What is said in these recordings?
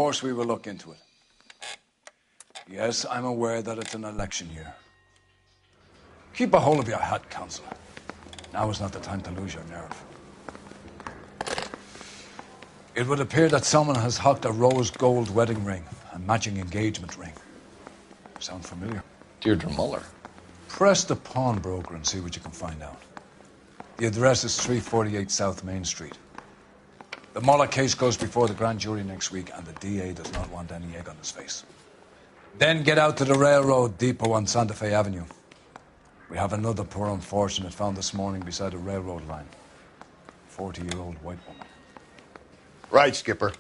course we will look into it. Yes, I'm aware that it's an election year. Keep a hold of your hat, Council. Now is not the time to lose your nerve. It would appear that someone has hocked a rose gold wedding ring and matching engagement ring. Sound familiar? Deirdre Muller. Press the pawnbroker and see what you can find out. The address is 348 South Main Street. The Muller case goes before the grand jury next week, and the DA does not want any egg on his face. Then get out to the railroad depot on Santa Fe Avenue. We have another poor unfortunate found this morning beside a railroad line. 40-year-old white woman. Right, Skipper.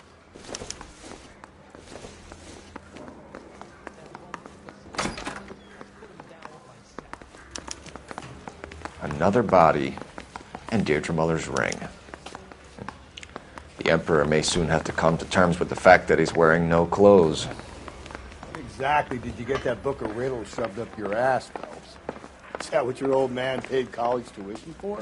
Another body and Deirdre Muller's ring. The Emperor may soon have to come to terms with the fact that he's wearing no clothes. What exactly did you get that book of riddles shoved up your ass, Phelps? Is that what your old man paid college tuition for?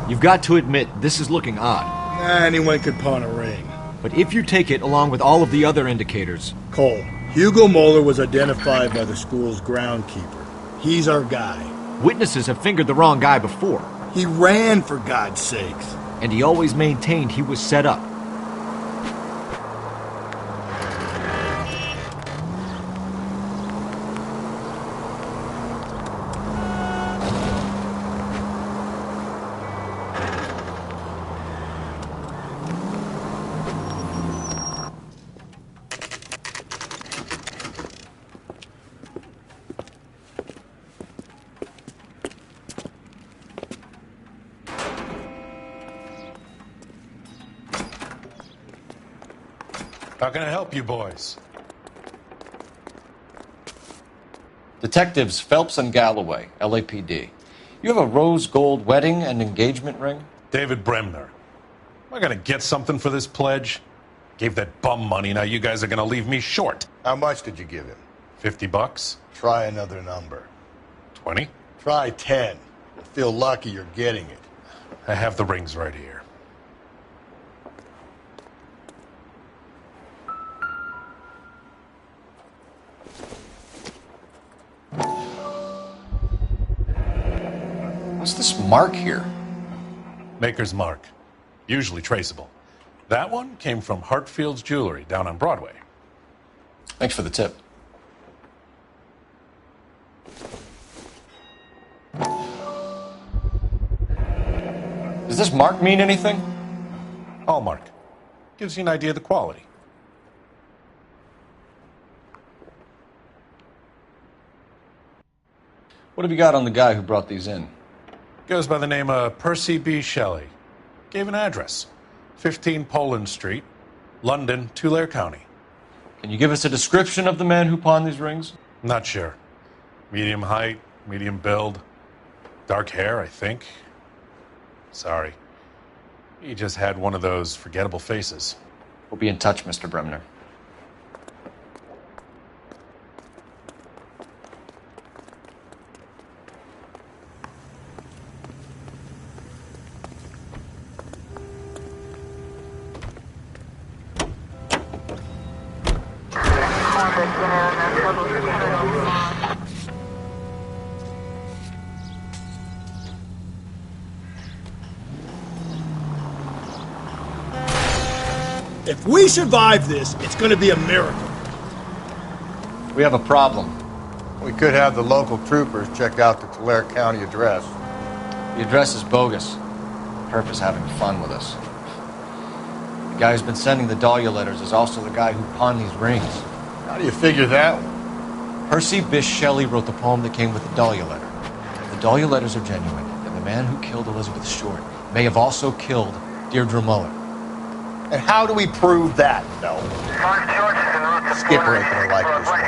You've got to admit, this is looking odd. Anyone could pawn a ring. But if you take it along with all of the other indicators... Cole, Hugo Moeller was identified by the school's groundkeeper. He's our guy. Witnesses have fingered the wrong guy before. He ran, for God's sakes. And he always maintained he was set up. How can I help you boys? Detectives Phelps and Galloway, LAPD. You have a rose gold wedding and engagement ring? David Bremner. Am I gonna get something for this pledge? Gave that bum money, now you guys are gonna leave me short. How much did you give him? $50? Try another number. 20? Try 10. You'll feel lucky you're getting it. I have the rings right here. What's this mark here? Maker's mark. Usually traceable. That one came from Hartfield's Jewelry down on Broadway. Thanks for the tip. Does this mark mean anything? Hallmark. Gives you an idea of the quality. What have you got on the guy who brought these in? Goes by the name of Percy B. Shelley. Gave an address. 15 Poland Street, London, Tulare County. Can you give us a description of the man who pawned these rings? Not sure. Medium height, medium build. Dark hair, I think. Sorry. He just had one of those forgettable faces. We'll be in touch, Mr. Bremner. If we survive this, it's going to be a miracle. We have a problem. We could have the local troopers check out the Tulare County address. The address is bogus. Perp is having fun with us. The guy who's been sending the Dahlia letters is also the guy who pawned these rings. How do you figure that one? Percy Bysshe Shelley wrote the poem that came with the Dahlia letter. If the Dahlia letters are genuine, then the man who killed Elizabeth Short may have also killed Deirdre Muller. And how do we prove that, Phil? Skipper ain't gonna like this one.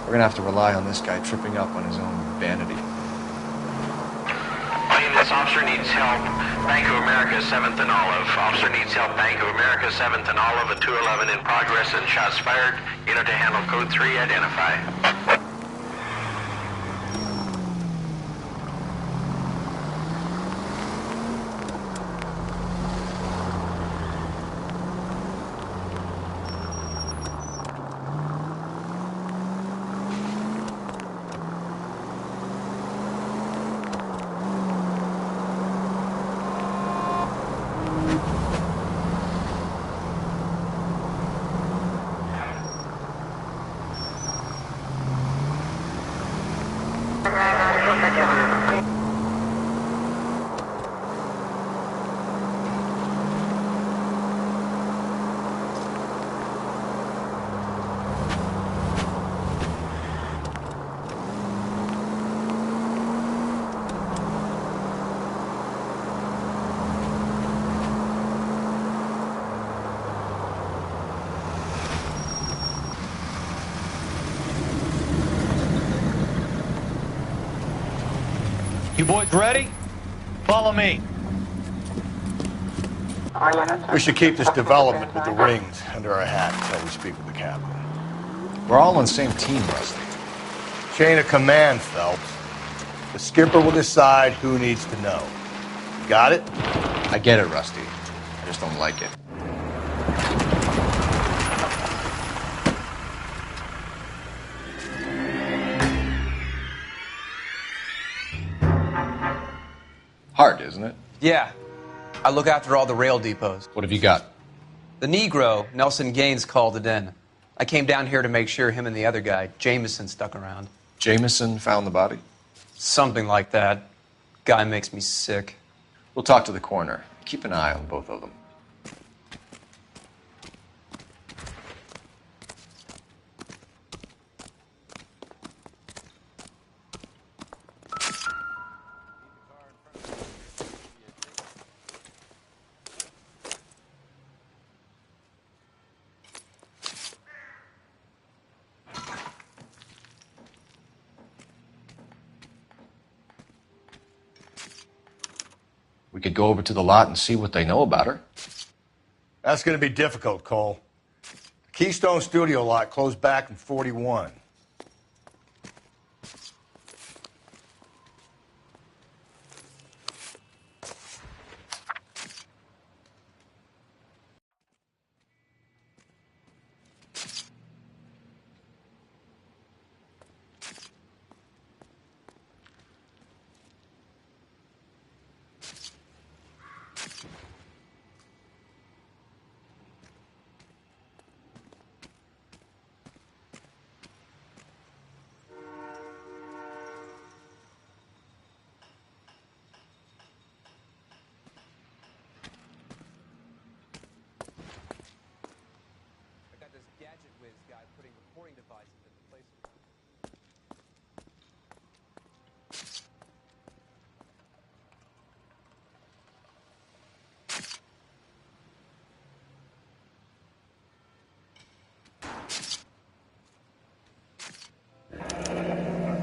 We're gonna have to rely on this guy tripping up on his own vanity. This Yes, officer needs help. Bank of America, 7th and Olive. Officer needs help. Bank of America, 7th and Olive, at 211 in progress and shots fired. Unit to handle code 3, identify. You boys ready? Follow me. We should keep this development with the rings under our hat until we speak with the captain. We're all on the same team, Rusty. Chain of command, Phelps. The skipper will decide who needs to know. Got it? I get it, Rusty. I just don't like it. Hard, isn't it? Yeah. I look after all the rail depots. What have you got? The Negro, Nelson Gaines, called it in. I came down here to make sure him and the other guy, Jameson, stuck around. Jameson found the body? Something like that. Guy makes me sick. We'll talk to the coroner. Keep an eye on both of them. We could go over to the lot and see what they know about her. That's going to be difficult, Cole. The Keystone Studio lot closed back in 41.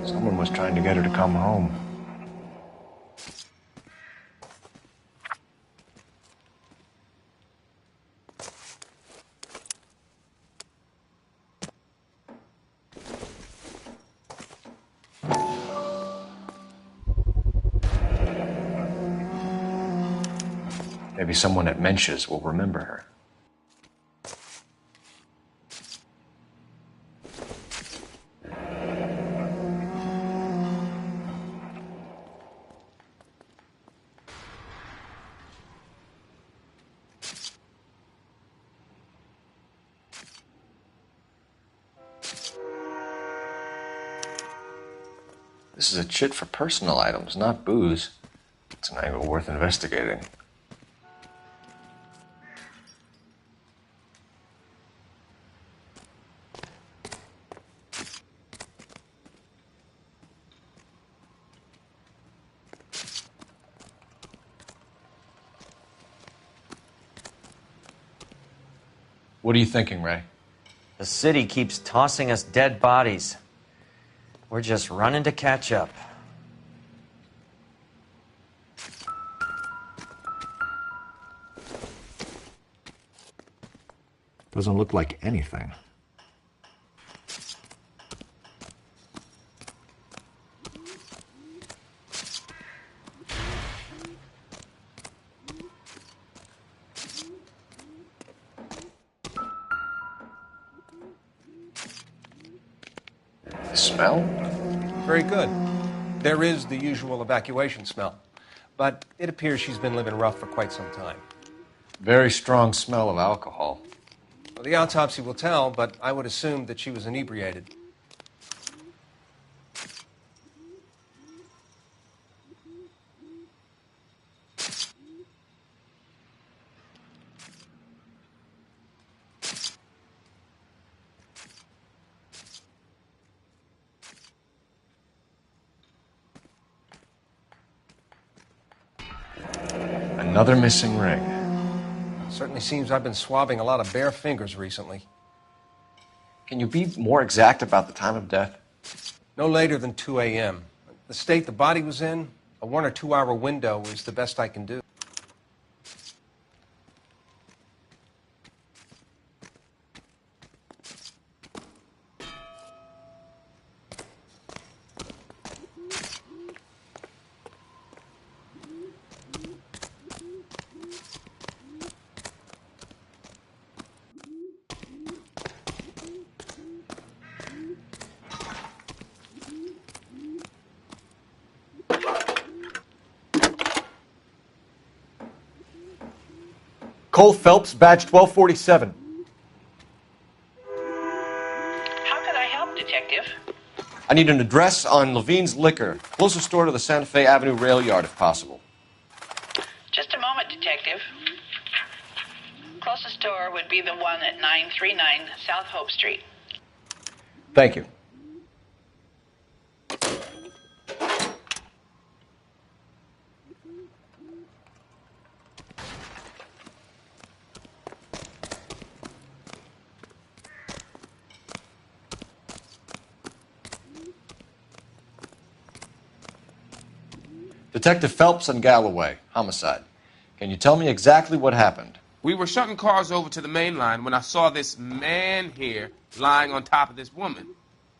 Someone was trying to get her to come home. Maybe someone at Mensch's will remember her. This is a chit for personal items, not booze. It's an angle worth investigating. What are you thinking, Ray? The city keeps tossing us dead bodies. We're just running to catch up. Doesn't look like anything. The smell? Very good. There is the usual evacuation smell, but it appears she's been living rough for quite some time. Very strong smell of alcohol. Well, the autopsy will tell, but I would assume that she was inebriated. Another missing ring. Certainly seems I've been swabbing a lot of bare fingers recently. Can you be more exact about the time of death? No later than 2 a.m. The state the body was in, a 1 or 2 hour window is the best I can do. Cole Phelps, badge 1247. How can I help, Detective? I need an address on Levine's Liquor. Closest store to the Santa Fe Avenue rail yard, if possible. Just a moment, Detective. Closest store would be the one at 939 South Hope Street. Thank you. Detective Phelps and Galloway, homicide. Can you tell me exactly what happened? We were shutting cars over to the main line when I saw this man here lying on top of this woman.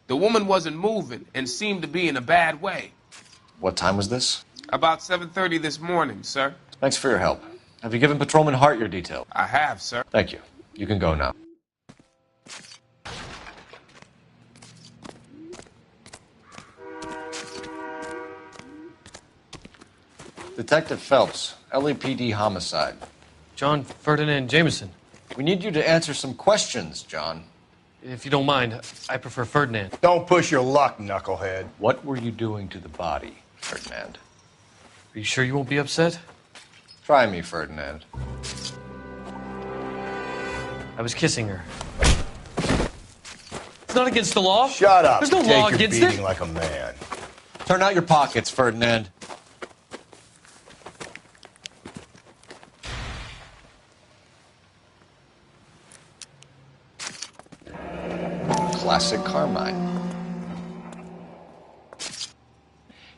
The woman wasn't moving and seemed to be in a bad way. What time was this? About 7:30 this morning, sir. Thanks for your help. Have you given Patrolman Hart your detail? I have, sir. Thank you. You can go now. Detective Phelps, LAPD homicide. John Ferdinand Jameson. We need you to answer some questions, John. If you don't mind, I prefer Ferdinand. Don't push your luck, knucklehead. What were you doing to the body, Ferdinand? Are you sure you won't be upset? Try me, Ferdinand. I was kissing her. It's not against the law. Shut up. There's no Take law your against beating it. like a man. Turn out your pockets, Ferdinand. Classic Carmine.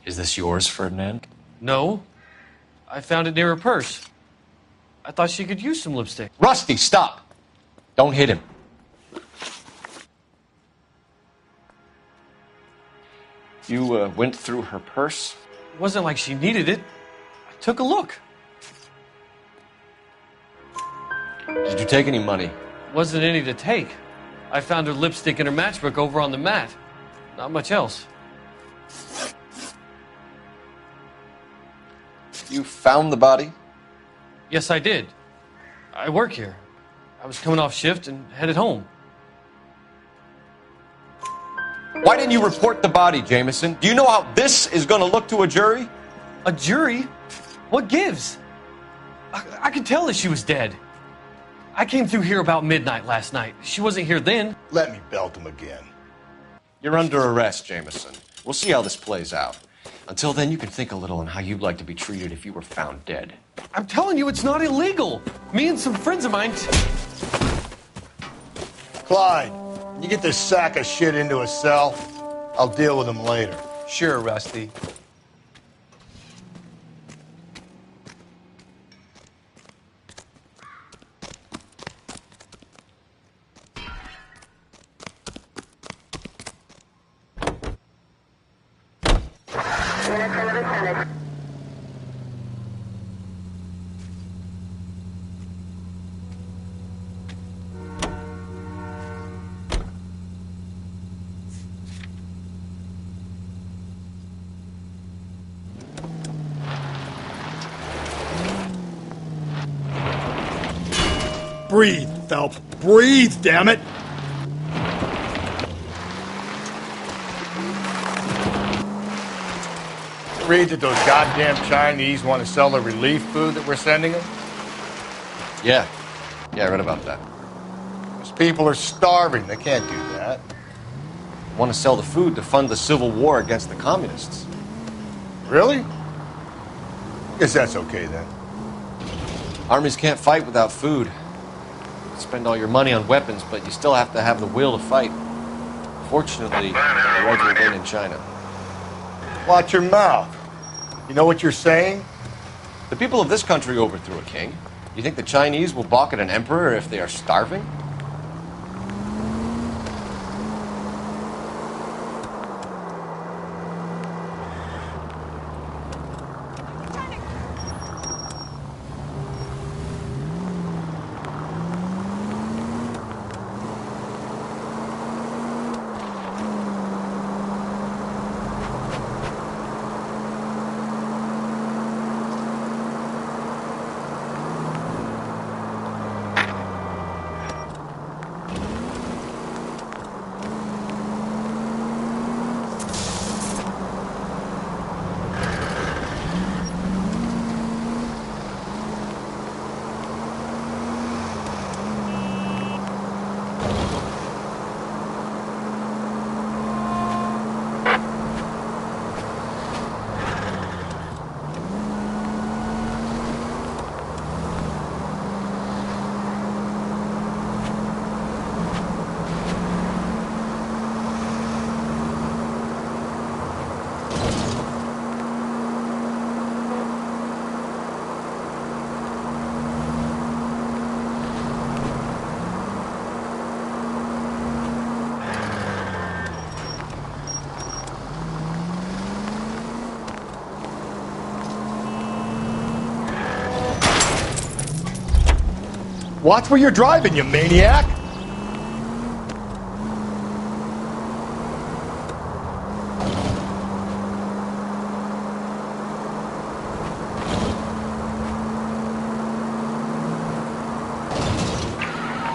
Is this yours, Ferdinand? No. I found it near her purse. I thought she could use some lipstick. Rusty, stop! Don't hit him. You went through her purse? It wasn't like she needed it. I took a look. Did you take any money? Wasn't any to take. I found her lipstick in her matchbook over on the mat. Not much else. You found the body? Yes, I did. I work here. I was coming off shift and headed home. Why didn't you report the body, Jameson? Do you know how this is going to look to a jury? A jury? What gives? I could tell that she was dead. I came through here about midnight last night. She wasn't here then. Let me belt him again. You're under arrest, Jameson. We'll see how this plays out. Until then, you can think a little on how you'd like to be treated if you were found dead. I'm telling you, it's not illegal. Me and some friends of mine... Clyde, you get this sack of shit into a cell. I'll deal with him later. Sure, Rusty. Breathe, Phelps. Breathe, damn it! Read that those goddamn Chinese want to sell the relief food that we're sending them? Yeah. Yeah, I read about that. Those people are starving. They can't do that. Want to sell the food to fund the civil war against the communists. Really? Guess that's okay then. Armies can't fight without food. You spend all your money on weapons, but you still have to have the will to fight. Fortunately, the Reds will win in China. Watch your mouth. You know what you're saying? The people of this country overthrew a king. You think the Chinese will balk at an emperor if they are starving? Watch where you're driving, you maniac!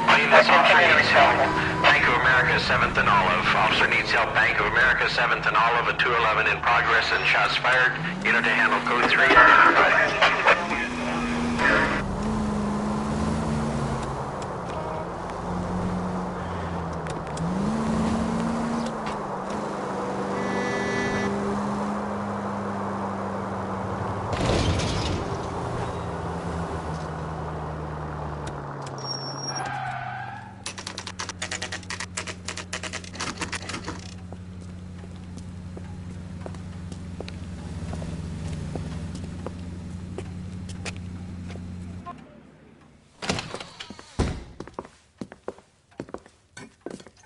Units, officer needs help. Bank of America, 7th and Olive. Officer needs help. Bank of America, 7th and Olive, a 211 in progress and shots fired. Unit to handle code 3 identified.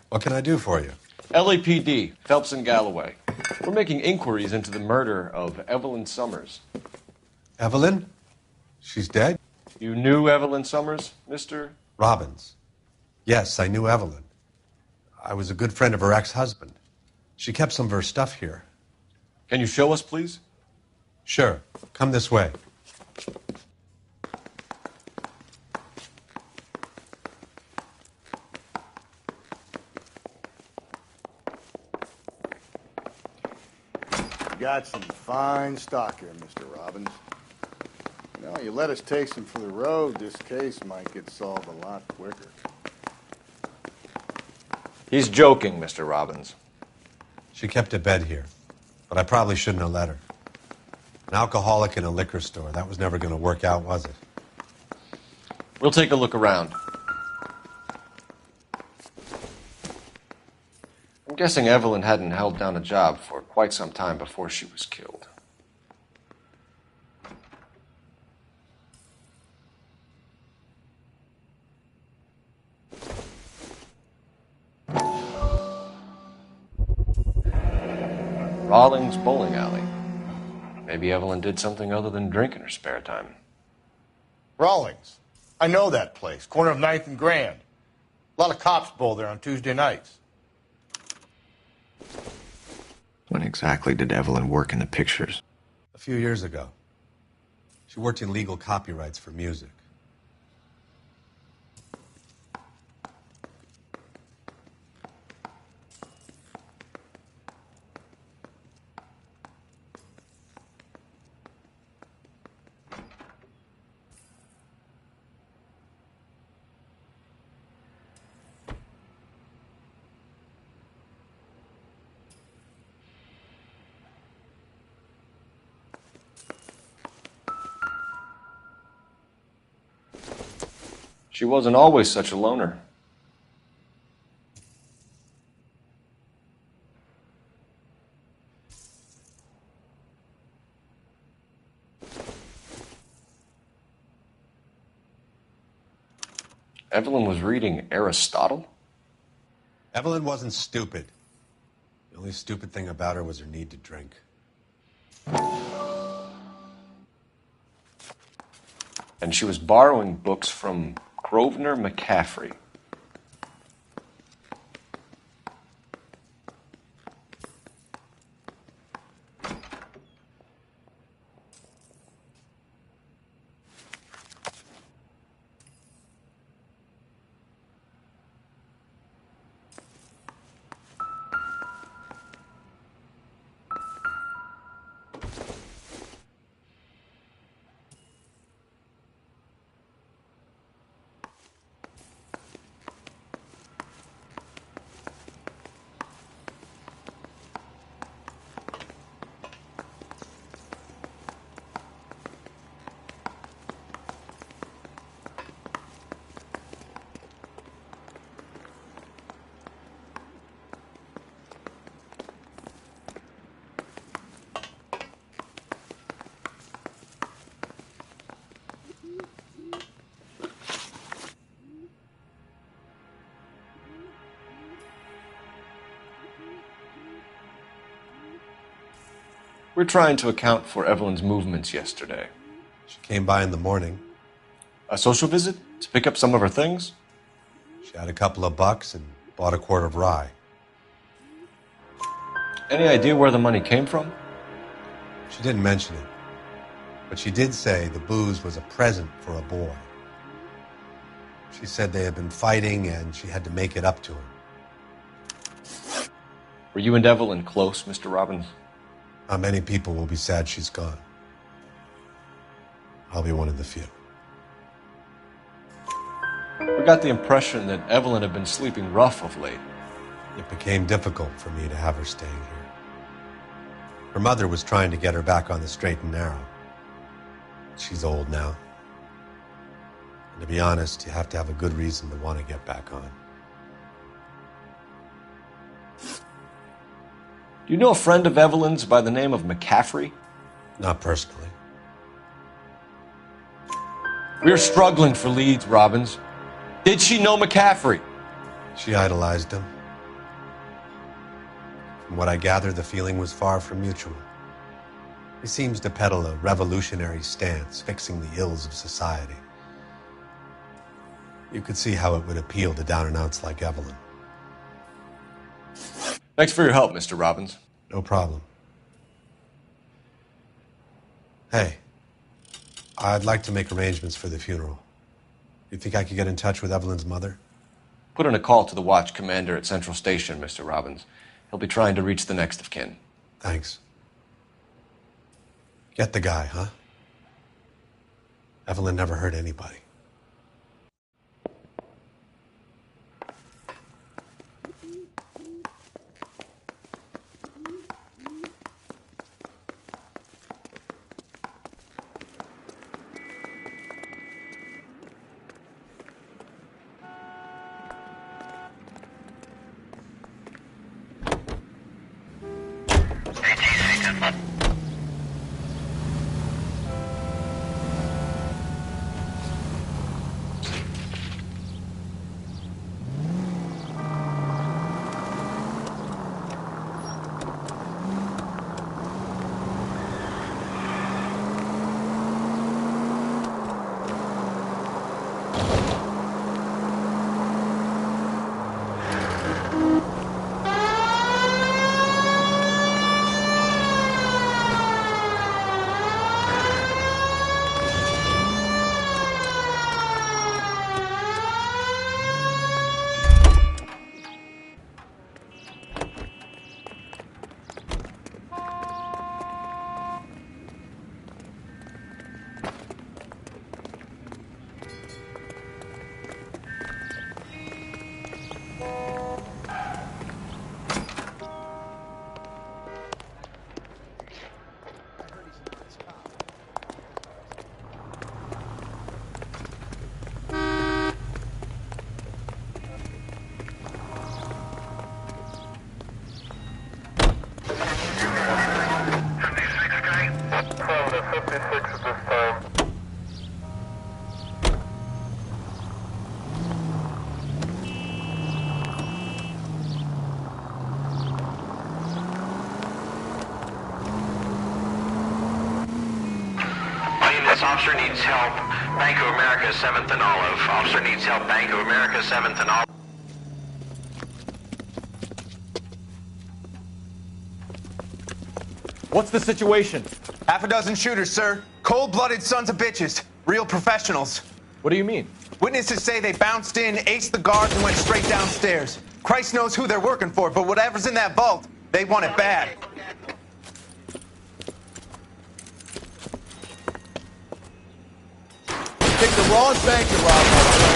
What can I do for you? LAPD, Phelps and Galloway. We're making inquiries into the murder of Evelyn Summers. Evelyn? She's dead? You knew Evelyn Summers, Mr. Robbins. Yes, I knew Evelyn. I was a good friend of her ex-husband. She kept some of her stuff here. Can you show us, please? Sure. Come this way. Got some fine stock here, Mr. Robbins. You know, you let us take some for the road, this case might get solved a lot quicker. He's joking, Mr. Robbins. She kept a bed here, but I probably shouldn't have let her. An alcoholic in a liquor store. That was never going to work out, was it? We'll take a look around. I'm guessing Evelyn hadn't held down a job for quite some time before she was killed. Rawlings Bowling Alley. Maybe Evelyn did something other than drink in her spare time. Rawlings. I know that place. Corner of 9th and Grand. A lot of cops bowl there on Tuesday nights. When exactly did Evelyn work in the pictures? A few years ago. She worked in legal copyrights for music. She wasn't always such a loner. Evelyn was reading Aristotle? Evelyn wasn't stupid. The only stupid thing about her was her need to drink. And she was borrowing books from Grosvenor McCaffrey. We're trying to account for Evelyn's movements yesterday. She came by in the morning. A social visit? To pick up some of her things? She had a couple of bucks and bought a quart of rye. Any idea where the money came from? She didn't mention it. But she did say the booze was a present for a boy. She said they had been fighting and she had to make it up to him. Were you and Evelyn close, Mr. Robbins? How many people will be sad she's gone? I'll be one of the few. We got the impression that Evelyn had been sleeping rough of late. It became difficult for me to have her staying here. Her mother was trying to get her back on the straight and narrow. She's old now. And to be honest, you have to have a good reason to want to get back on. Do you know a friend of Evelyn's by the name of McCaffrey? Not personally. We're struggling for leads, Robbins. Did she know McCaffrey? She idolized him. From what I gather, the feeling was far from mutual. He seems to peddle a revolutionary stance, fixing the ills of society. You could see how it would appeal to down-and-outs like Evelyn. Thanks for your help, Mr. Robbins. No problem. Hey, I'd like to make arrangements for the funeral. You think I could get in touch with Evelyn's mother? Put in a call to the watch commander at Central Station, Mr. Robbins. He'll be trying to reach the next of kin. Thanks. Get the guy, huh? Evelyn never hurt anybody. 56 at this time. This officer needs help. Bank of America, 7th and Olive. Officer needs help. Bank of America, 7th and Olive. What's the situation? Half a dozen shooters, sir. Cold-blooded sons of bitches. Real professionals. What do you mean? Witnesses say they bounced in, aced the guards, and went straight downstairs. Christ knows who they're working for, but whatever's in that vault, they want it bad. Take the wrong bank to rob, my friend.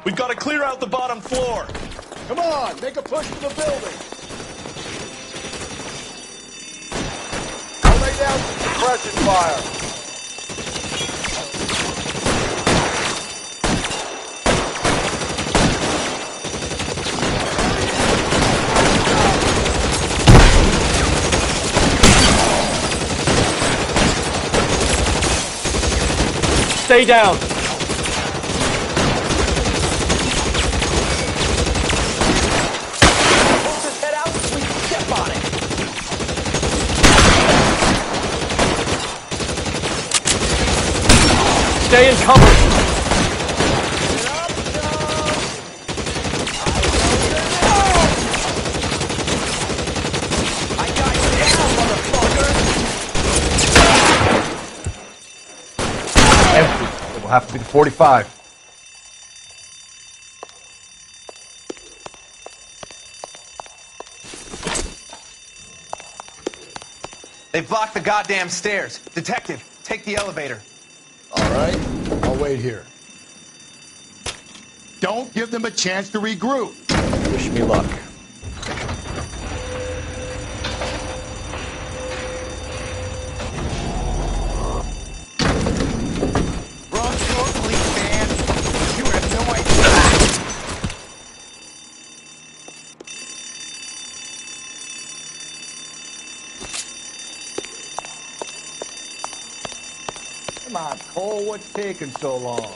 We've got to clear out the bottom floor. Come on, make a push for the building. I'll lay down some suppression fire. Stay down. Stay in cover. I got you down, motherfucker. Empty. It will have to be the 45. They've blocked the goddamn stairs. Detective, take the elevator. All right, I'll wait here. Don't give them a chance to regroup. Wish me luck. Wrong floor, police man. You have no idea. Come on, Cole, what's taking so long?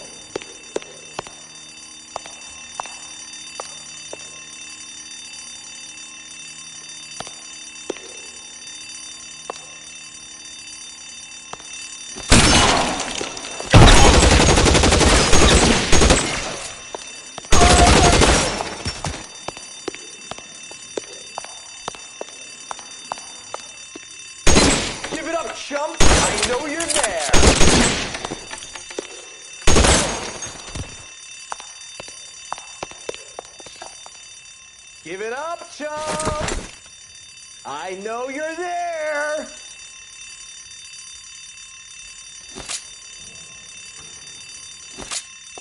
Give it up, chump. I know you're there. Give it up, chump. I know you're there.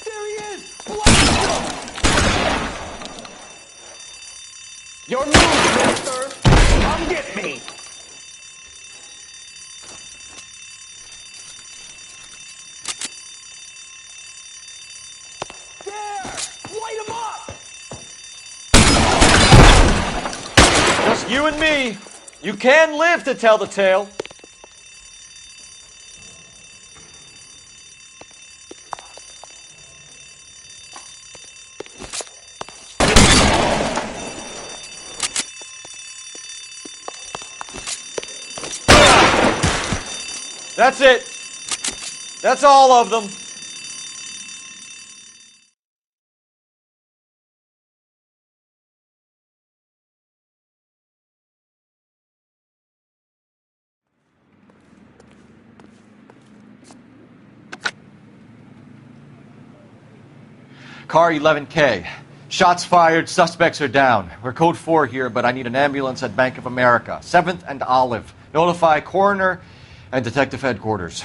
There he is. Blast him. Your move, mister. Come get me. Light him up! Just you and me. You can live to tell the tale. That's it. That's all of them. Car 11K. Shots fired, suspects are down. We're code 4 here, but I need an ambulance at Bank of America. 7th and Olive. Notify coroner and detective headquarters.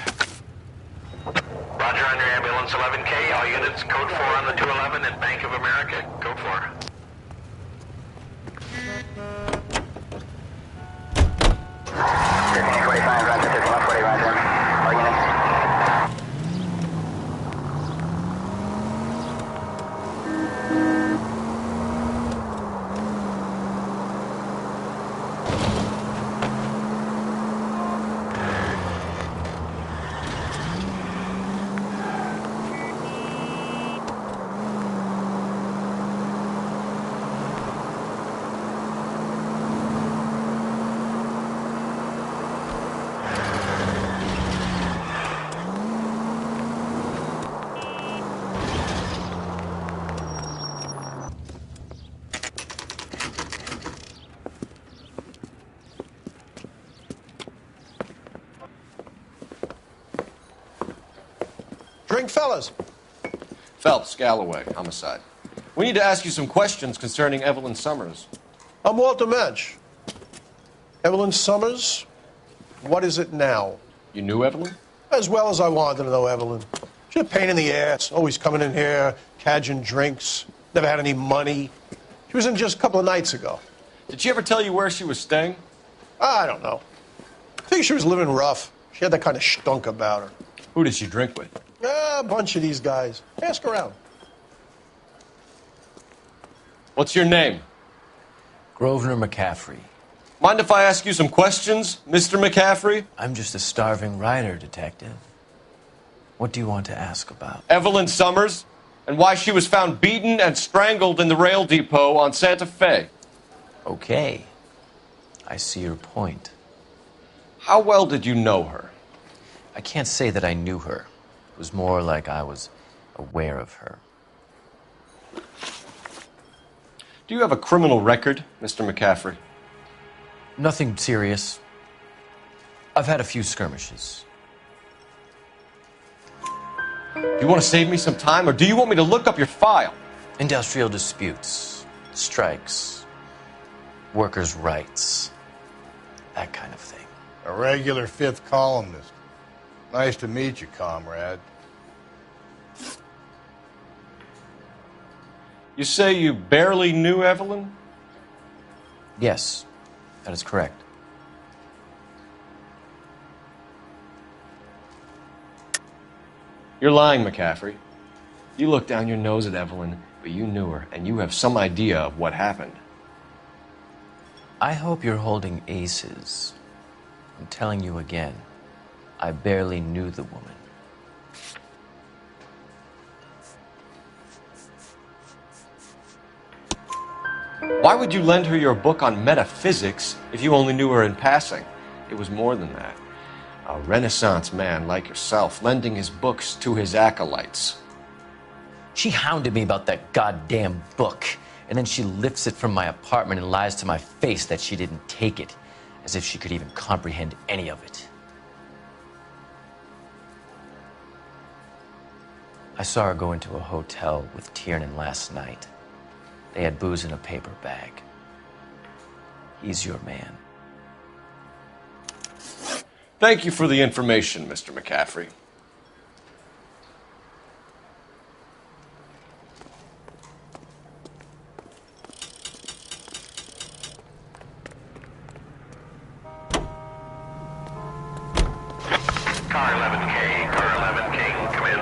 Roger on your ambulance 11K. All units, code 4 on the 211 at Bank of America. Code 4. Drink, fellas. Phelps, Galloway, homicide. We need to ask you some questions concerning Evelyn Summers. I'm Walter Mensch. Evelyn Summers, what is it now? You knew Evelyn? As well as I wanted to know Evelyn. She's a pain in the ass, always coming in here, cadging drinks, never had any money. She was in just a couple of nights ago. Did she ever tell you where she was staying? I don't know. I think she was living rough. She had that kind of stunk about her. Who did she drink with? A bunch of these guys. Ask around. What's your name? Grosvenor McCaffrey. Mind if I ask you some questions, Mr. McCaffrey? I'm just a starving writer, detective. What do you want to ask about? Evelyn Summers, and why she was found beaten and strangled in the rail depot on Santa Fe. Okay. I see your point. How well did you know her? I can't say that I knew her. It was more like I was aware of her. Do you have a criminal record, Mr. McCaffrey? Nothing serious. I've had a few skirmishes. Do you want to save me some time, or do you want me to look up your file? Industrial disputes, strikes, workers' rights, that kind of thing. A regular fifth columnist. Nice to meet you, comrade. You say you barely knew Evelyn? Yes, that is correct. You're lying, McCaffrey. You looked down your nose at Evelyn, but you knew her, and you have some idea of what happened. I hope you're holding aces. I'm telling you again, I barely knew the woman. Why would you lend her your book on metaphysics if you only knew her in passing? It was more than that. A Renaissance man like yourself, lending his books to his acolytes. She hounded me about that goddamn book, and then she lifts it from my apartment and lies to my face that she didn't take it, as if she could even comprehend any of it. I saw her go into a hotel with Tiernan last night. They had booze in a paper bag. He's your man. Thank you for the information, Mr. McCaffrey. Car 11K, Car 11 King, come in.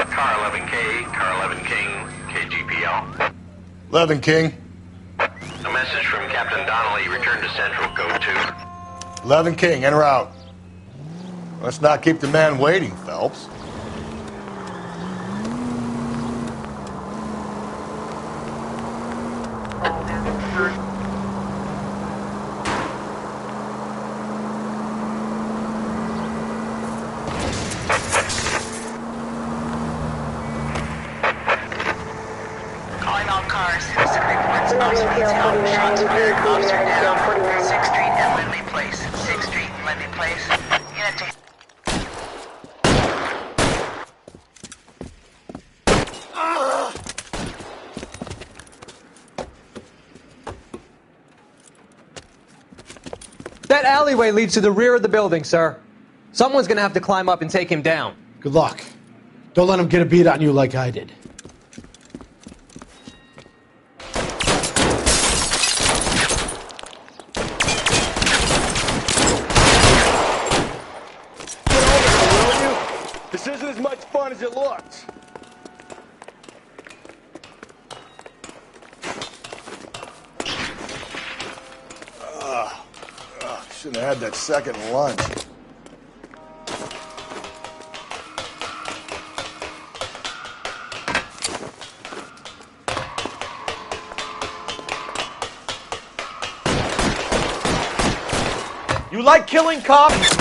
Car 11K, Car 11 King, KGPL. 11 King. A message from Captain Donnelly, return to Central, code 2. 11 King, en route. Let's not keep the man waiting, Phelps. Calling all cars. Citizen reports. Officer needs help. Shots fired. Officer down. 6th Street and Lindley Place. 6th Street and Lindley Place. Unit to... Ah! That alleyway leads to the rear of the building, sir. Someone's gonna have to climb up and take him down. Good luck. Don't let him get a beat on you like I did. This isn't as much fun as it looks. Shouldn't have had that second lunch. You like killing cops?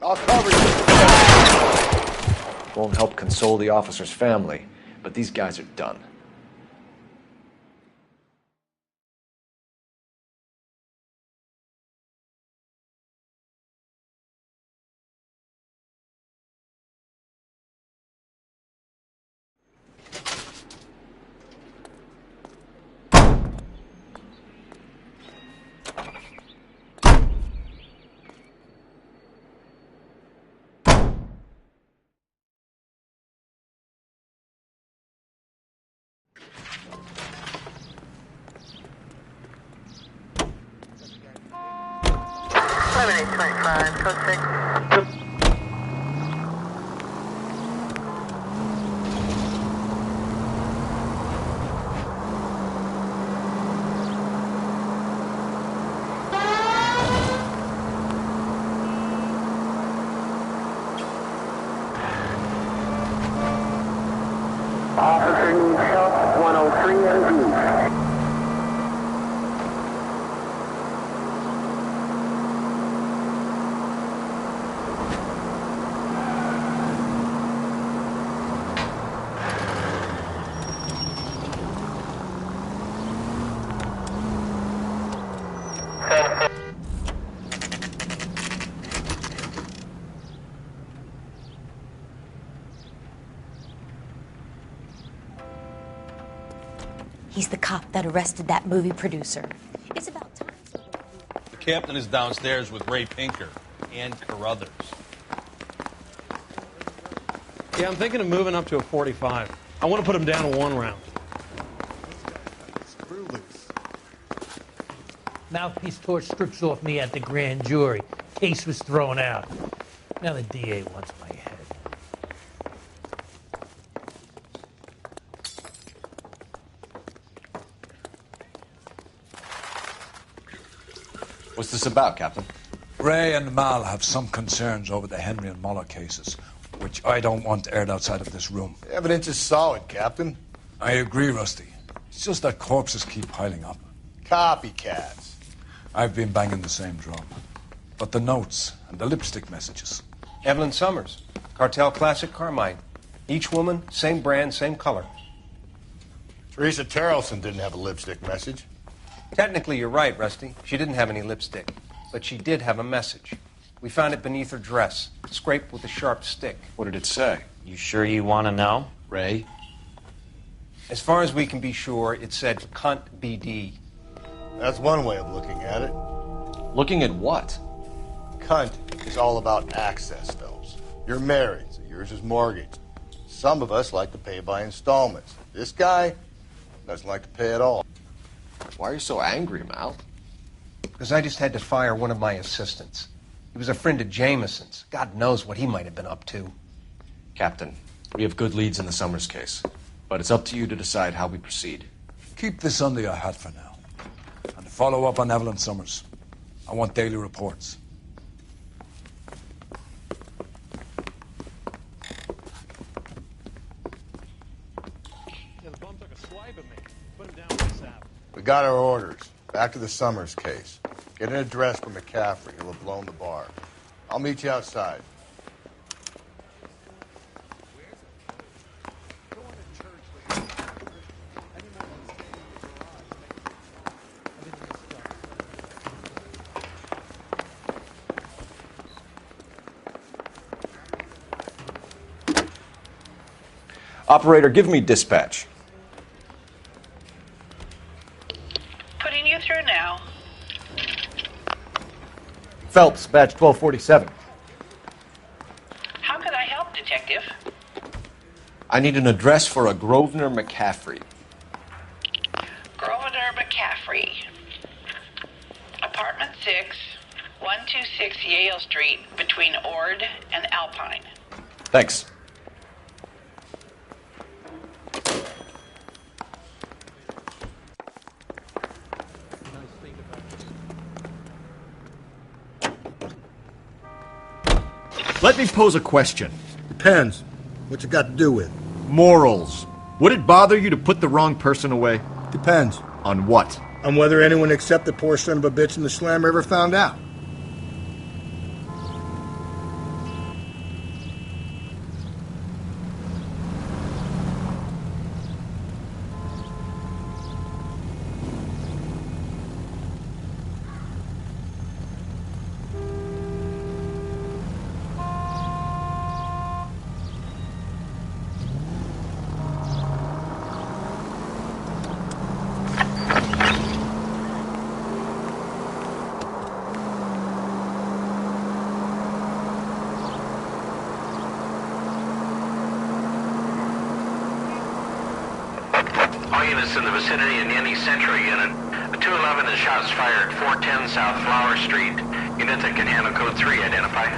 I'll cover you. Won't help console the officer's family, but these guys are done. Officer needs help, 103 MD. He's the cop that arrested that movie producer. It's about time. The captain is downstairs with Ray Pinker and Carruthers. Yeah, I'm thinking of moving up to a 45. I want to put him down to 1 round. Mouthpiece torch strips off me at the grand jury. Case was thrown out. Now the DA wants my head. What's this about, Captain? Ray and Mal have some concerns over the Henry and Muller cases, which I don't want aired outside of this room. The evidence is solid, Captain. I agree, Rusty. It's just that corpses keep piling up. Copycats. I've been banging the same drum. But the notes and the lipstick messages. Evelyn Summers, Cartel Classic Carmine. Each woman, same brand, same color. Teresa Terrelson didn't have a lipstick message. Technically, you're right, Rusty. She didn't have any lipstick. But she did have a message. We found it beneath her dress, scraped with a sharp stick. What did it say? You sure you want to know? Ray? As far as we can be sure, it said cunt BD. That's one way of looking at it. Looking at what? Cunt is all about access, Phelps. You're married, so yours is mortgaged. Some of us like to pay by installments. This guy doesn't like to pay at all. Why are you so angry, Mal? Because I just had to fire one of my assistants. He was a friend of Jameson's. God knows what he might have been up to. Captain, we have good leads in the Summers case, but it's up to you to decide how we proceed. Keep this under your hat for now. And follow up on Evelyn Summers. I want daily reports. We got our orders. Back to the Summers case. Get an address for McCaffrey. He'll have blown the bar. I'll meet you outside. Operator, give me dispatch. Putting you through now. Phelps, batch 1247. How can I help, Detective? I need an address for a Grosvenor McCaffrey. Grosvenor McCaffrey. Apartment 6, 126 Yale Street, between Ord and Alpine. Thanks. Let me pose a question. Depends. What's it got to do with? Morals. Would it bother you to put the wrong person away? Depends. On what? On whether anyone except the poor son of a bitch in the slammer ever found out. All units in the vicinity in any Central unit. A 211 and shots fired, 410 South Flower Street. Unit that can handle code 3, identify.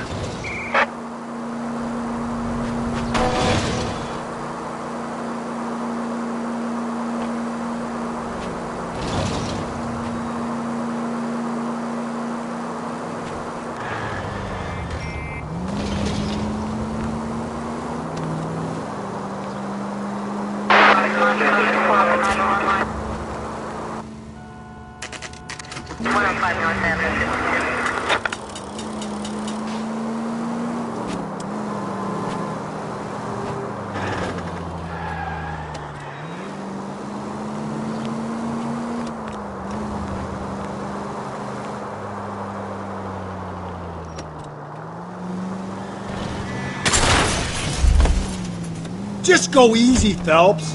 Just go easy, Phelps.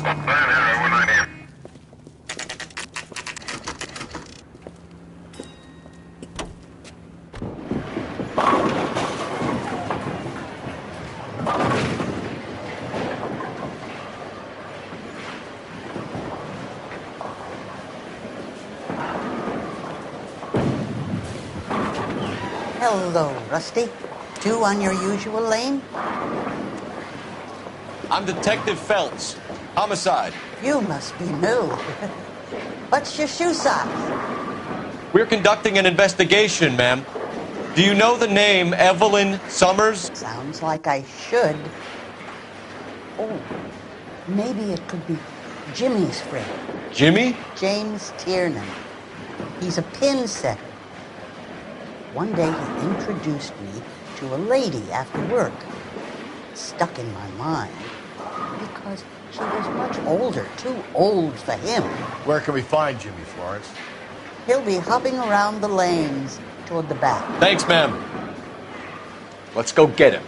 Hello, Rusty. 2 on your usual lane? I'm Detective Phelps. Homicide. You must be new. What's your shoe size? We're conducting an investigation, ma'am. Do you know the name Evelyn Summers? Sounds like I should. Oh, maybe it could be Jimmy's friend. Jimmy? James Tiernan. He's a pin setter. One day he introduced me to a lady after work. It stuck in my mind because she was much older, too old for him. Where can we find Jimmy, Florence? He'll be hopping around the lanes toward the back. Thanks, ma'am. Let's go get him.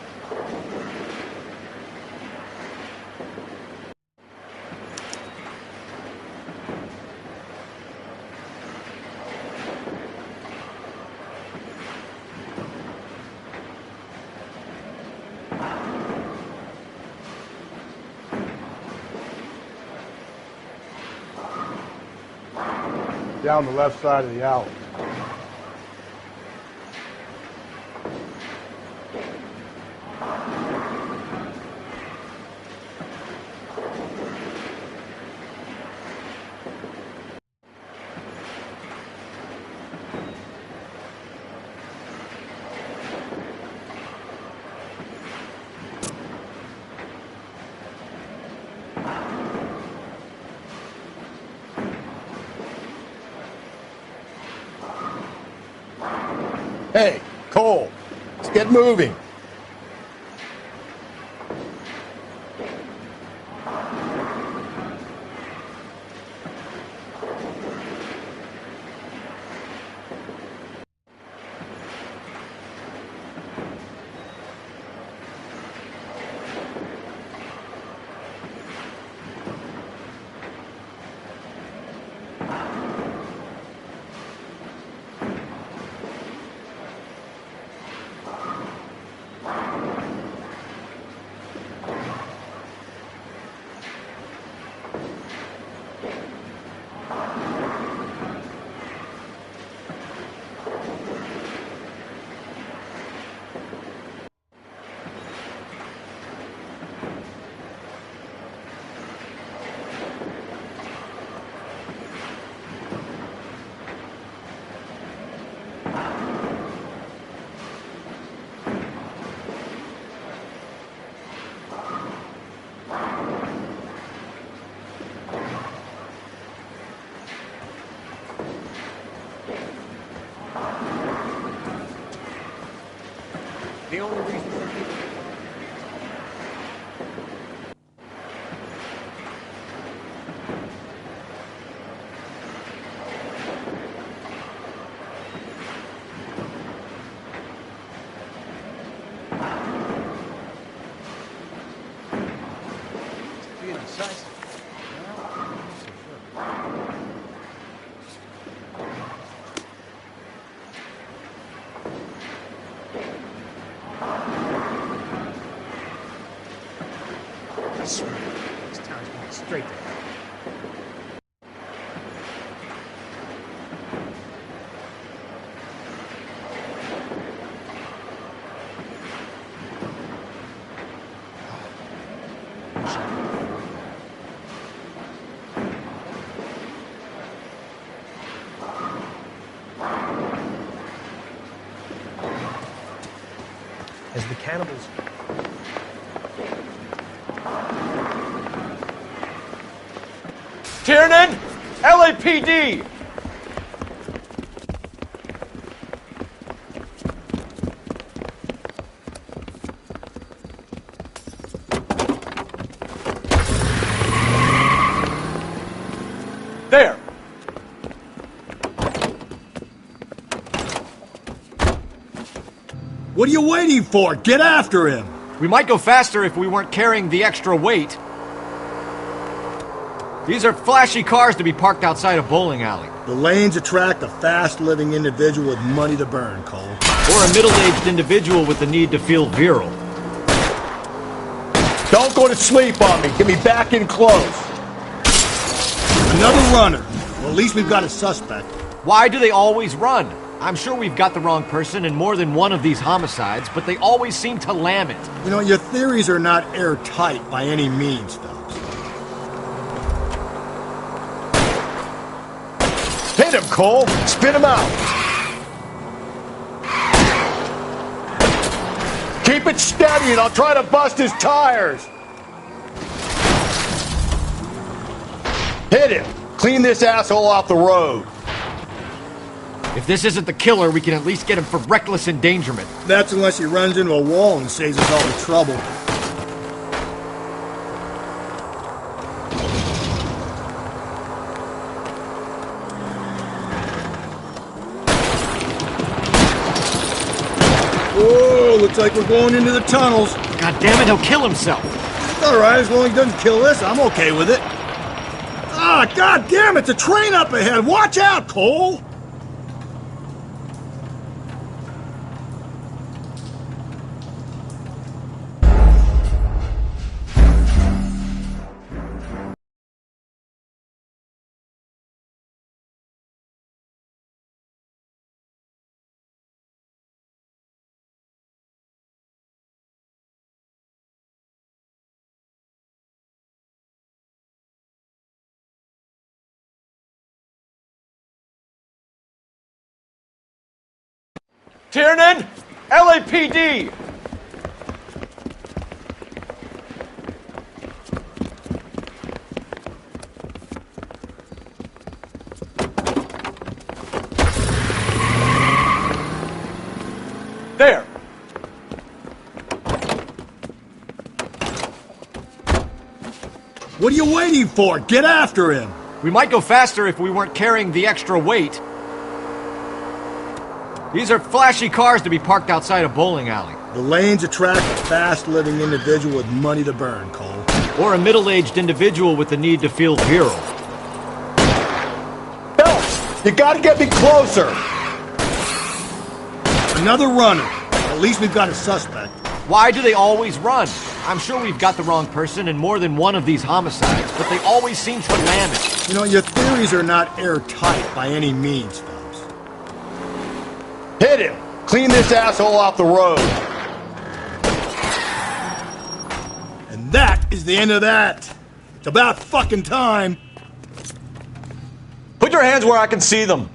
Down the left side of the alley. Hey, Cole, let's get moving. only reason some people... I swear, this town's going straight to hell. As the cannibals... Tiernan! LAPD! There! What are you waiting for? Get after him! We might go faster if we weren't carrying the extra weight. These are flashy cars to be parked outside a bowling alley. The lanes attract a fast-living individual with money to burn, Cole. Or a middle-aged individual with the need to feel virile. Don't go to sleep on me. Get me back in close. Another runner. Well, at least we've got a suspect. Why do they always run? I'm sure we've got the wrong person in more than one of these homicides, but they always seem to lam it. You know, your theories are not airtight by any means, Phelps. Hit him, Cole! Spit him out! Keep it steady and I'll try to bust his tires! Hit him! Clean this asshole off the road! If this isn't the killer, we can at least get him for reckless endangerment. That's unless he runs into a wall and saves us all the trouble. Whoa, looks like we're going into the tunnels. God damn it, he'll kill himself. All right, as long as he doesn't kill us, I'm okay with it. Ah, god damn, it's a train up ahead. Watch out, Cole. Tiernan! LAPD! There! What are you waiting for? Get after him! We might go faster if we weren't carrying the extra weight. These are flashy cars to be parked outside a bowling alley. The lanes attract a fast-living individual with money to burn, Cole. Or a middle-aged individual with the need to feel virile. Phelps, you gotta get me closer! Another runner. At least we've got a suspect. Why do they always run? I'm sure we've got the wrong person in more than one of these homicides, but they always seem to lam it. You know, your theories are not airtight by any means, Phelps. Hit him! Clean this asshole off the road! And that is the end of that. It's about fucking time. Put your hands where I can see them.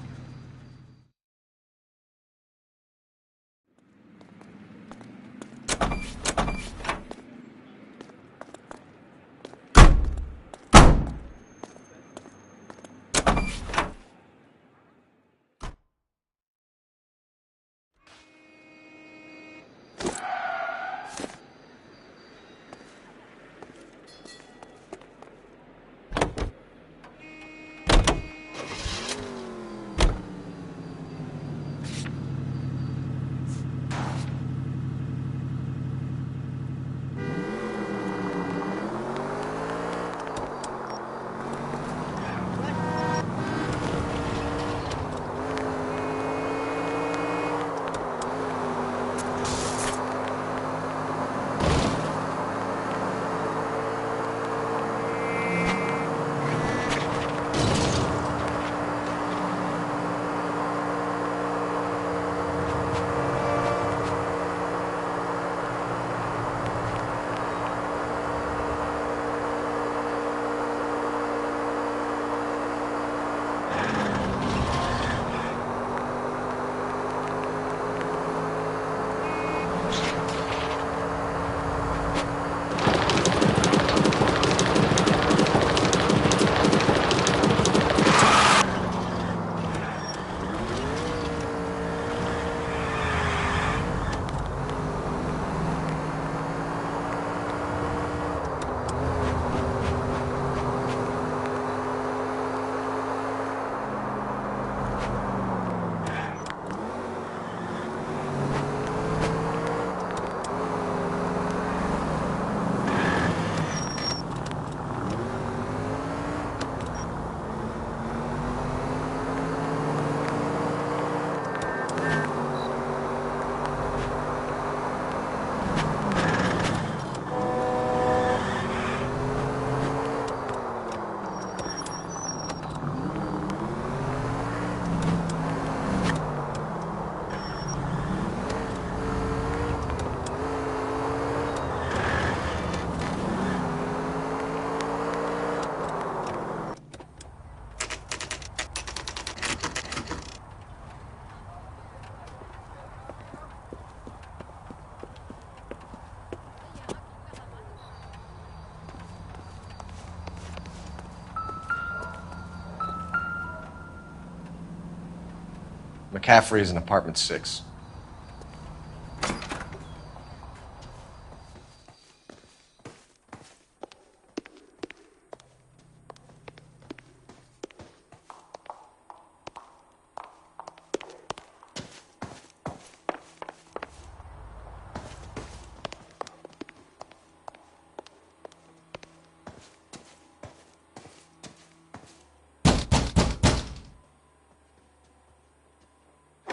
McCaffrey is in apartment 6.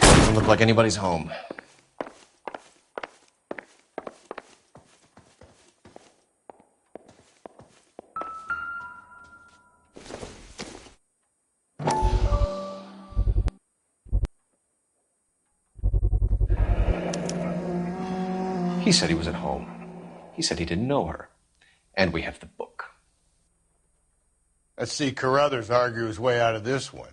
Doesn't look like anybody's home. He said he was at home. He said he didn't know her. And we have the book. Let's see Carruthers argue his way out of this one.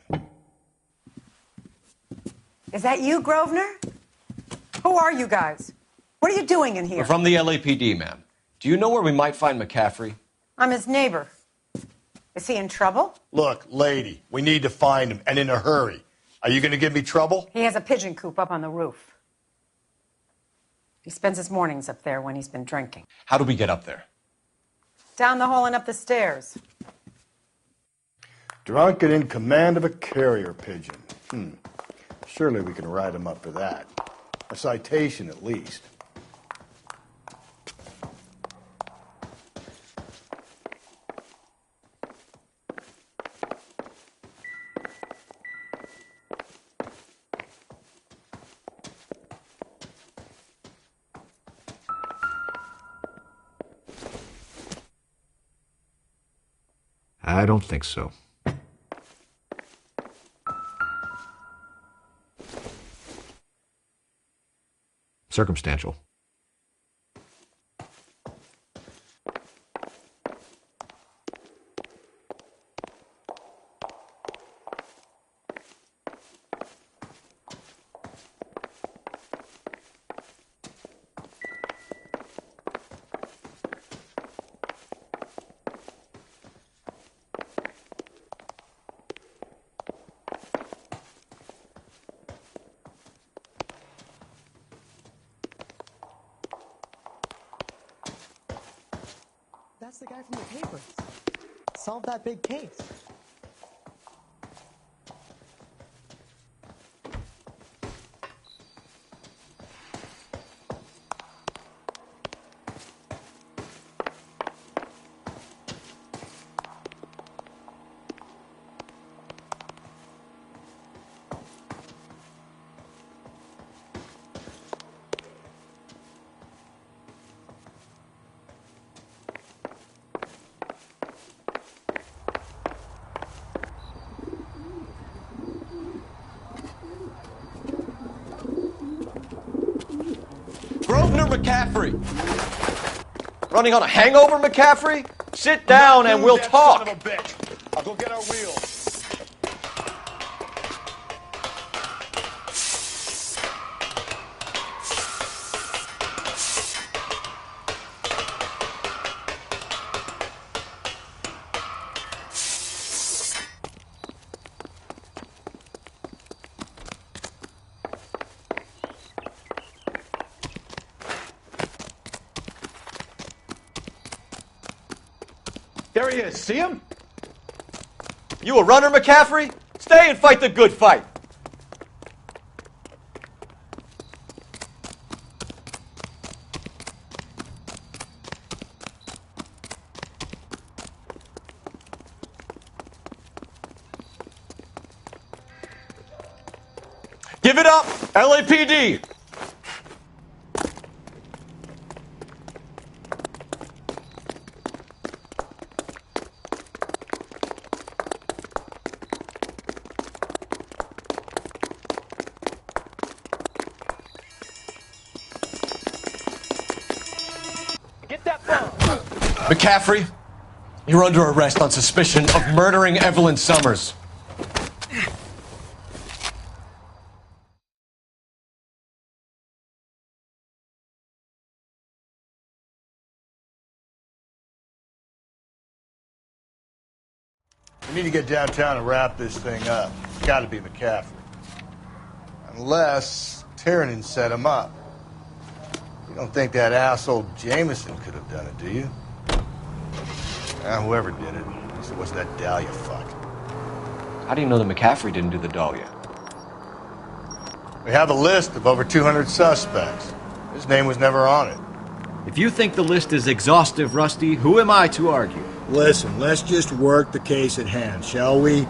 Is that you, Grosvenor? Who are you guys? What are you doing in here? We're from the LAPD, ma'am. Do you know where we might find McCaffrey? I'm his neighbor. Is he in trouble? Look, lady, we need to find him, and in a hurry. Are you going to give me trouble? He has a pigeon coop up on the roof. He spends his mornings up there when he's been drinking. How do we get up there? Down the hall and up the stairs. Drunk and in command of a carrier pigeon. Surely we can write him up for that. A citation, at least. I don't think so. Circumstantial. That's the guy from the papers. Solved that big case. Grosvenor McCaffrey! Running on a hangover, McCaffrey? Sit down and we'll talk. Son of a bitch. I'll go get our wheels. There he is. See him? You a runner, McCaffrey? Stay and fight the good fight. Give it up, LAPD! McCaffrey, you're under arrest on suspicion of murdering Evelyn Summers. We need to get downtown and wrap this thing up. It's got to be McCaffrey. Unless Tiernan set him up. You don't think that asshole Jameson could have done it, do you? Whoever did it. At least it wasn't that Dahlia fuck. How do you know that McCaffrey didn't do the Dahlia? We have a list of over 200 suspects. His name was never on it. If you think the list is exhaustive, Rusty, who am I to argue? Listen, let's just work the case at hand, shall we?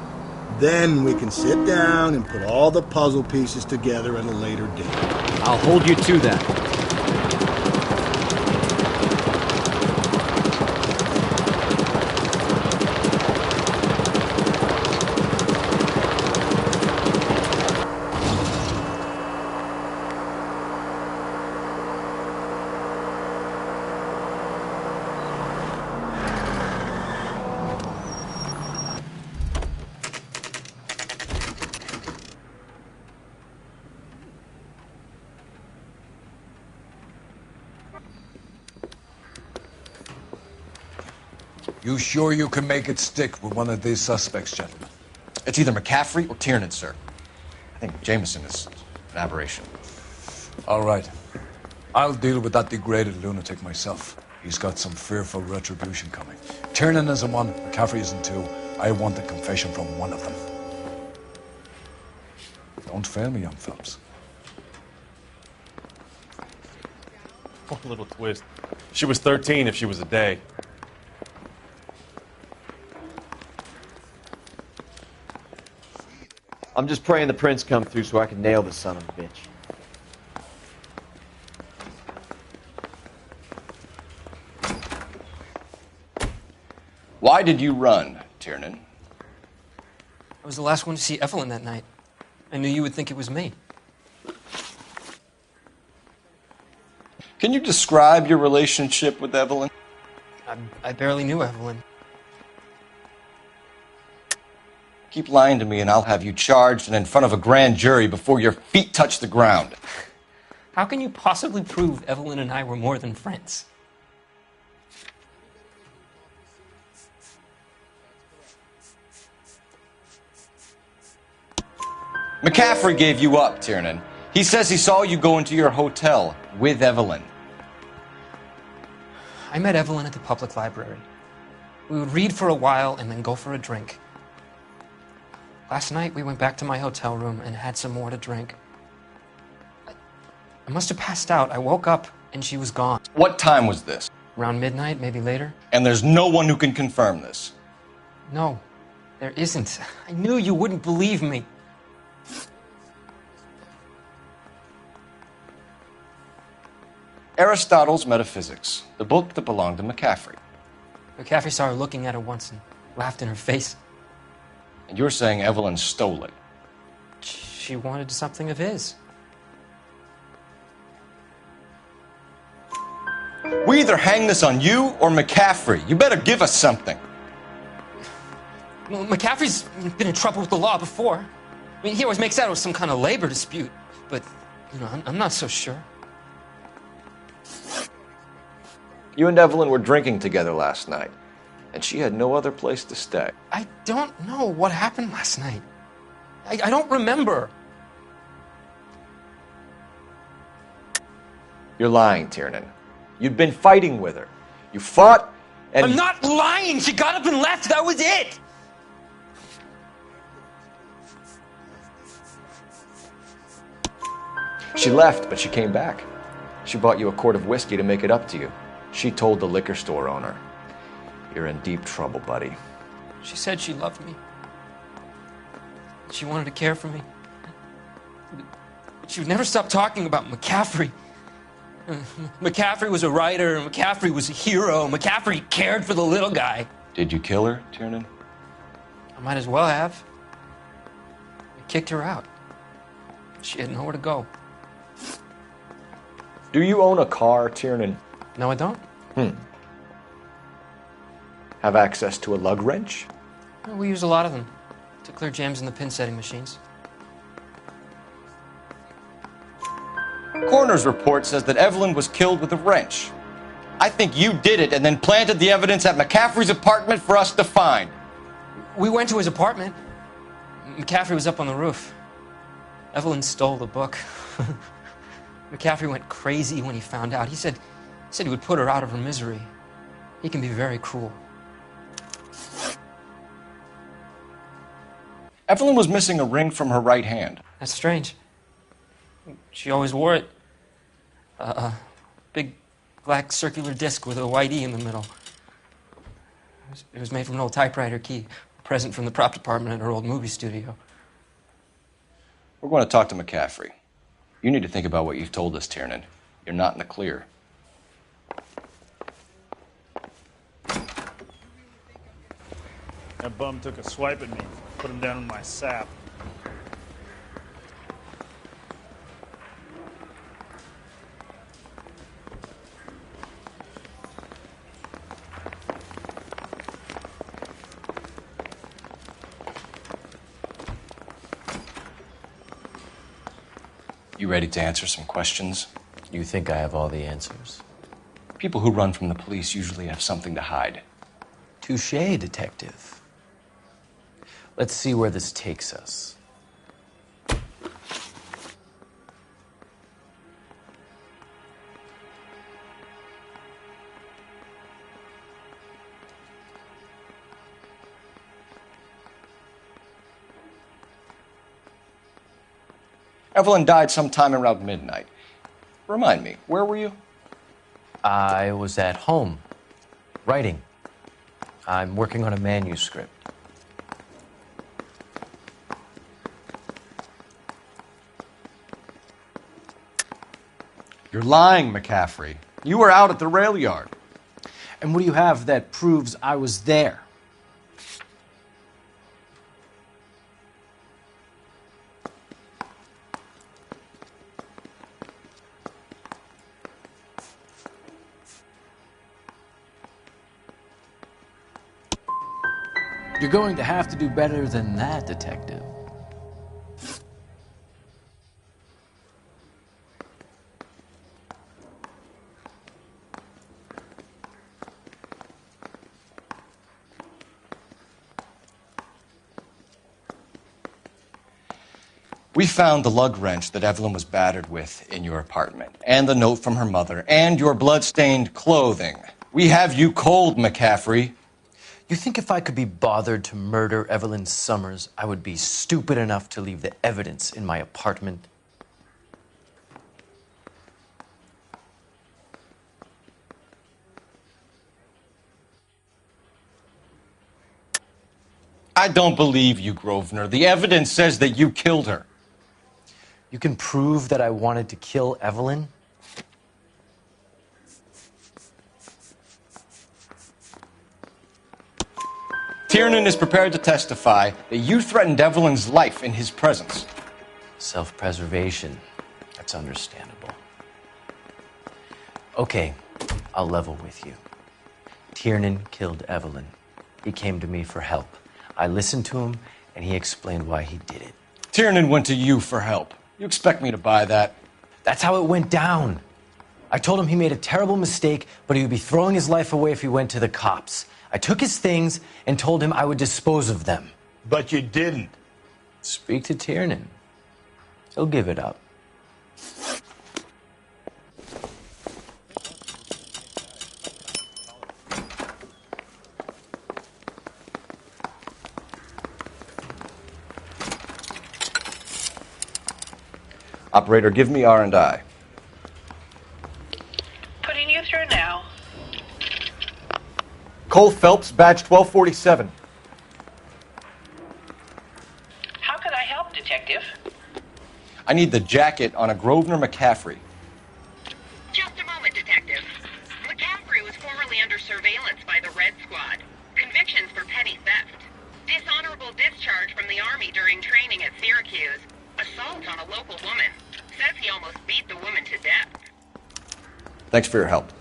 Then we can sit down and put all the puzzle pieces together at a later date. I'll hold you to that. You sure you can make it stick with one of these suspects, gentlemen? It's either McCaffrey or Tiernan, sir. I think Jameson is an aberration. All right. I'll deal with that degraded lunatic myself. He's got some fearful retribution coming. Tiernan isn't one, McCaffrey isn't two. I want a confession from one of them. Don't fail me, young Phelps. One little twist. She was 13 if she was a day. I'm just praying the prince come through so I can nail this son of a bitch. Why did you run, Tiernan? I was the last one to see Evelyn that night. I knew you would think it was me. Can you describe your relationship with Evelyn? I barely knew Evelyn. Keep lying to me and I'll have you charged and in front of a grand jury before your feet touch the ground. How can you possibly prove Evelyn and I were more than friends? McCaffrey gave you up, Tiernan. He says he saw you go into your hotel with Evelyn. I met Evelyn at the public library. We would read for a while and then go for a drink. Last night, we went back to my hotel room and had some more to drink. I must have passed out. I woke up and she was gone. What time was this? Around midnight, maybe later. And there's no one who can confirm this? No, there isn't. I knew you wouldn't believe me. Aristotle's Metaphysics, the book that belonged to McCaffrey. McCaffrey saw her looking at it once and laughed in her face. And you're saying Evelyn stole it? She wanted something of his. We either hang this on you or McCaffrey. You better give us something. Well, McCaffrey's been in trouble with the law before. I mean, he always makes out it was some kind of labor dispute. But, you know, I'm not so sure. You and Evelyn were drinking together last night, and she had no other place to stay. I don't know what happened last night. I don't remember. You're lying, Tiernan. You'd been fighting with her. You fought, and... I'm not lying! She got up and left! That was it! She left, but she came back. She bought you a quart of whiskey to make it up to you. She told the liquor store owner. You're in deep trouble, buddy. She said she loved me. She wanted to care for me. But she would never stop talking about McCaffrey. McCaffrey was a writer, McCaffrey was a hero, McCaffrey cared for the little guy. Did you kill her, Tiernan? I might as well have. I kicked her out. She had nowhere to go. Do you own a car, Tiernan? No, I don't. Have access to a lug wrench? Well, we use a lot of them to clear jams in the pin setting machines. Coroner's report says that Evelyn was killed with a wrench. I think you did it and then planted the evidence at McCaffrey's apartment for us to find. We went to his apartment. McCaffrey was up on the roof. Evelyn stole the book. McCaffrey went crazy when he found out. He said he would put her out of her misery. He can be very cruel. Evelyn was missing a ring from her right hand. That's strange. She always wore it. A big black circular disc with a white E in the middle. It was made from an old typewriter key, a present from the prop department at her old movie studio. We're going to talk to McCaffrey. You need to think about what you've told us, Tiernan. You're not in the clear. That bum took a swipe at me. Put him down in my sap. You ready to answer some questions? You think I have all the answers? People who run from the police usually have something to hide. Touché, detective. Let's see where this takes us. Evelyn died sometime around midnight. Remind me, where were you? I was at home, writing. I'm working on a manuscript. You're lying, McCaffrey. You were out at the rail yard. And what do you have that proves I was there? You're going to have to do better than that, detective. We found the lug wrench that Evelyn was battered with in your apartment, and the note from her mother, and your blood-stained clothing. We have you cold, McCaffrey. You think if I could be bothered to murder Evelyn Summers, I would be stupid enough to leave the evidence in my apartment? I don't believe you, Grosvenor. The evidence says that you killed her. You can prove that I wanted to kill Evelyn? Tiernan is prepared to testify that you threatened Evelyn's life in his presence. Self-preservation. That's understandable. Okay, I'll level with you. Tiernan killed Evelyn. He came to me for help. I listened to him, and he explained why he did it. Tiernan went to you for help. You expect me to buy that? That's how it went down. I told him he made a terrible mistake, but he would be throwing his life away if he went to the cops. I took his things and told him I would dispose of them. But you didn't. Speak to Tiernan. He'll give it up. Operator, give me R&I. Putting you through now. Cole Phelps, badge 1247. How can I help, Detective? I need the jacket on a Grosvenor McCaffrey. Just a moment, Detective. McCaffrey was formerly under surveillance by the Red Squad. Convictions for petty theft. Dishonorable discharge from the Army during training at Syracuse. Assault on a local woman. Says he almost beat the woman to death. Thanks for your help.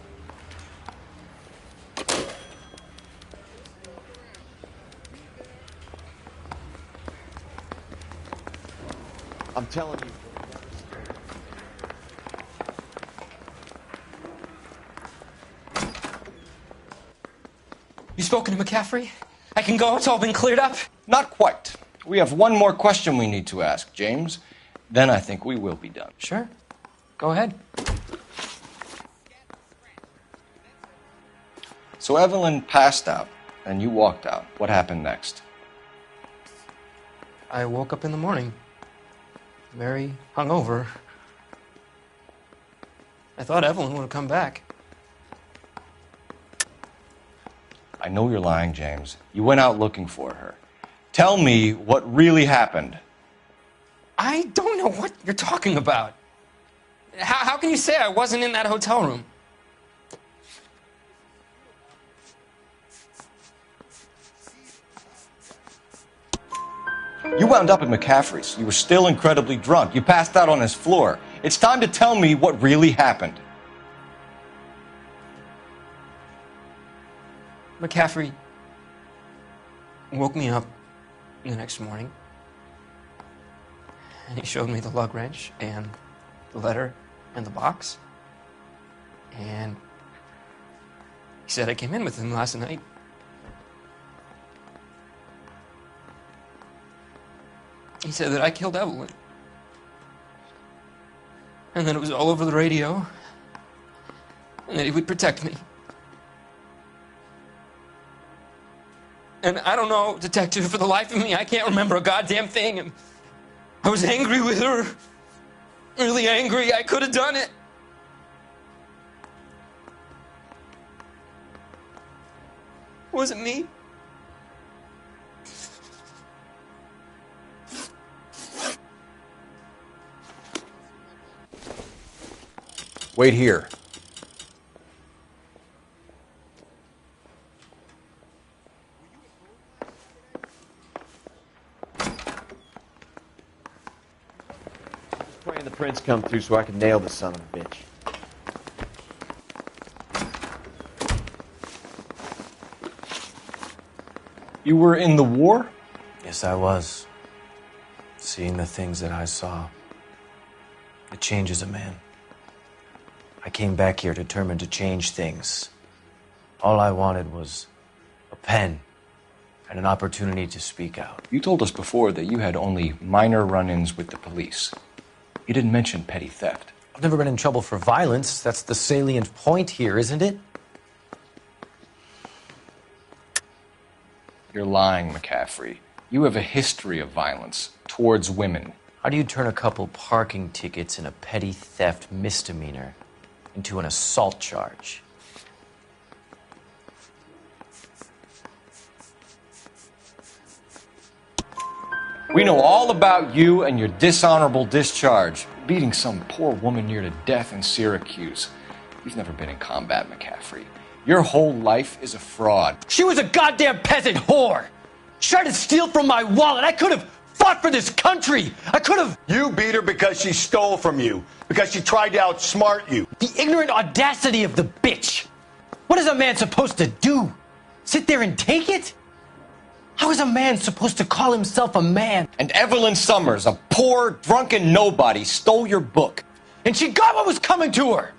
I'm telling you. You spoken to McCaffrey? I can go? It's all been cleared up? Not quite. We have one more question we need to ask, James. then I think we will be done. Sure. Go ahead. So Evelyn passed out, and you walked out. What happened next? I woke up in the morning, very hungover. I thought Evelyn would have come back. I know you're lying, James. You went out looking for her. Tell me what really happened. I don't know what you're talking about. How can you say I wasn't in that hotel room? You wound up at McCaffrey's. You were still incredibly drunk. You passed out on his floor. It's time to tell me what really happened. McCaffrey woke me up the next morning, and he showed me the lug wrench and the letter and the box, and he said I came in with him last night. He said that I killed Evelyn, and that it was all over the radio, and that he would protect me. And I don't know, Detective, for the life of me, I can't remember a goddamn thing. And I was angry with her. Really angry. I could have done it. Was it me? Wait here. Praying the prince come through so I can nail the son of a bitch. You were in the war? Yes, I was. Seeing the things that I saw, it changes a man. I came back here determined to change things. All I wanted was a pen and an opportunity to speak out. You told us before that you had only minor run-ins with the police. You didn't mention petty theft. I've never been in trouble for violence. That's the salient point here, isn't it? You're lying, McCaffrey. You have a history of violence towards women. How do you turn a couple parking tickets and a petty theft misdemeanor into an assault charge? We know all about you and your dishonorable discharge, beating some poor woman near to death in Syracuse. You've never been in combat, McCaffrey. Your whole life is a fraud. She was a goddamn peasant whore! She tried to steal from my wallet. I could have fought for this country. I could have... You beat her because she stole from you. Because she tried to outsmart you. The ignorant audacity of the bitch. What is a man supposed to do? Sit there and take it? How is a man supposed to call himself a man? And Evelyn Summers, a poor, drunken nobody, stole your book. And she got what was coming to her.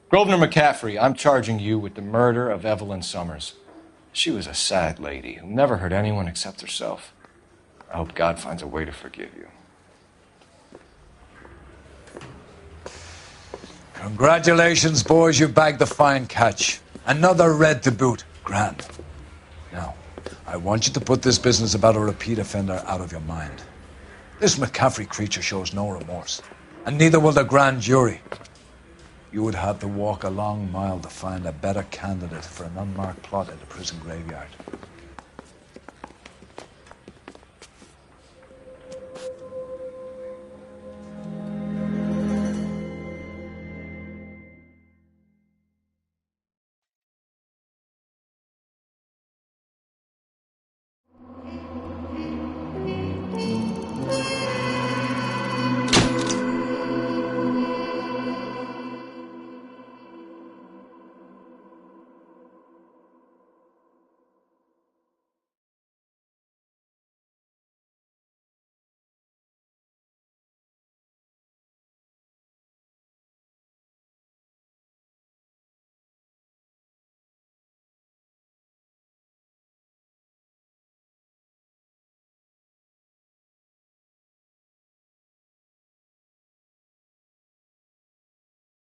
Grosvenor McCaffrey, I'm charging you with the murder of Evelyn Summers. She was a sad lady who never hurt anyone except herself. I hope God finds a way to forgive you. Congratulations, boys. You bagged the fine catch. Another red to boot. Grand. Now, I want you to put this business about a repeat offender out of your mind. This McCaffrey creature shows no remorse. And neither will the grand jury. You would have to walk a long mile to find a better candidate for an unmarked plot at the prison graveyard.